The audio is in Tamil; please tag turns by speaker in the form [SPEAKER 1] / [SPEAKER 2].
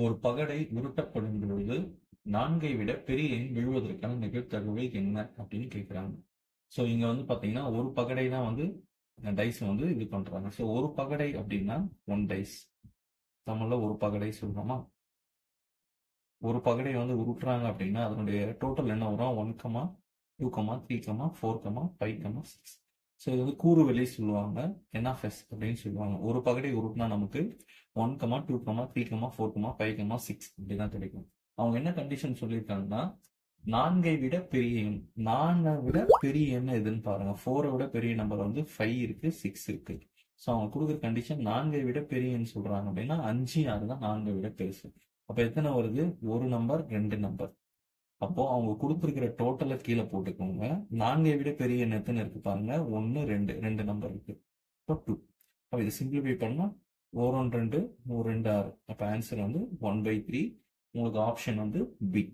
[SPEAKER 1] ஒரு பகடை உருட்டப்படும் பொழுது 4ஐ விட பெரிய எண் விழுவதற்கான நிகழ்தகவு என்ன அப்படின்னு கேட்குறாங்க. ஸோ இங்க வந்து பாத்தீங்கன்னா ஒரு பகடை தான் வந்து டைஸ் வந்து இது பண்றாங்க. ஸோ ஒரு பகடை அப்படின்னா 1 டைஸ். தமிழ்ல ஒரு பகடை சொல்றோமா? ஒரு பகடை வந்து உருட்டுறாங்க அப்படின்னா அதனுடைய டோட்டல் என்ன வரும்? 1, 2, 3, 4, 5, 6. ஸோ இது வந்து கூறு வெளி சொல்லுவாங்க, என்எஃப்எஸ் அப்படின்னு சொல்லுவாங்க. ஒரு பகடை உருட்டினா நமக்கு 1, 2, 3, 4, 5, 6 அப்படிதான் கிடைக்கும். அவங்க என்ன கண்டிஷன் சொல்லியிருக்காங்கன்னா 4ஐ விட பெரிய எண். 4ஐ விட பெரிய எண் எதுன்னு பாருங்க. 4ஐ விட பெரிய நம்பர் வந்து 5 இருக்கு, 6 இருக்கு. ஸோ அவங்க கொடுக்குற கண்டிஷன் 4ஐ விட பெரிய எண் சொல்றாங்க அப்படின்னா 5, 6 தான் 4ஐ விட பெருசு. அப்ப எத்தனை வருது? ஒரு நம்பர், 2 நம்பர். அப்போ அவங்க கொடுத்துருக்கிற டோட்டலை கீழே போட்டுக்கோங்க. 4ஐ விட பெரிய எண் எத்தனை இருக்கு பாருங்க. 1, 2 நம்பர் இருக்கு. இப்போ 2. அப்போ இதை சிம்பிளிஃபை பண்ணா 4, 1, 2, 3, 2, 6. அப்போ ஆன்சர் வந்து 1/3. உங்களுக்கு ஆப்ஷன் வந்து பி.